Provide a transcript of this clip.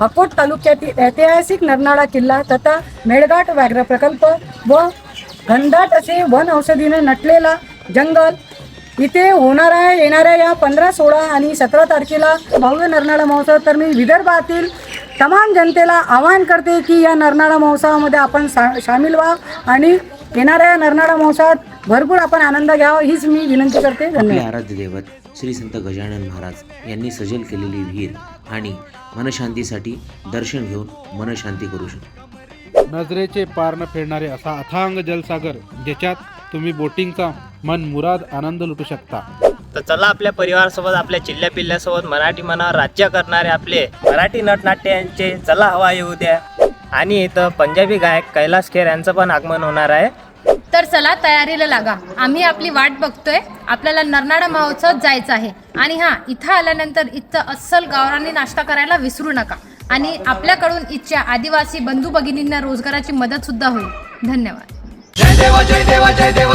अकोट तालुक्यातील ऐतिहासिक नरनाळा किल्ला तथा मेळघाट व्याघ्र प्रकल्प व घनदाट असे वन औषधीने नटलेला जंगल इथे होणार आहे येणाऱ्या या 15, 16 आणि 17 तारखेला भव्य नरनाळा महोत्सव। तर मी विदर्भातील तमाम जनतेला आवाहन करते की या नरनाळा महोत्सवामध्ये आपण सामील व्हा आणि येणाऱ्या या नरनाळा महोत्सवात भरपूर आपण आनंद घ्यावा हीच मी विनंती करते। आपले धन्यवाद। आराध्य दैवत श्री संत गजानन महाराज यांनी सजल केलेली विहीर आणि मनशांतीसाठी दर्शन घेऊन मनशांती करू शकतो। नजरेचे पार न फेडणारे असा अथांग जलसागर ज्याच्यात तुम्ही बोटिंगचा मन मुराद आनंद लुटू शकता। तर चला आपल्या परिवारासोबत आपल्या चिल्ल्या पिल्ल्यासोबत मराठी मनावर राज्य करणारे आपले मराठी नटनाट्य यांचे चला हवा येऊ द्या आणि इथं पंजाबी गायक कैलास खेर यांचं पण आगमन होणार आहे। तर चला तयारीला लागा, आम्ही आपली वाट बघतोय। आपल्याला नरनाळा महोत्सवात जायचं आहे आणि हां, इथं आल्यानंतर इथं अस्सल गावरानी नाश्ता करायला विसरू नका आणि आपल्याकडून इथच्या आदिवासी बंधू भगिनींना रोजगाराची मदत सुद्धा होईल। धन्यवाद। जय देवा जय देवा जय देवा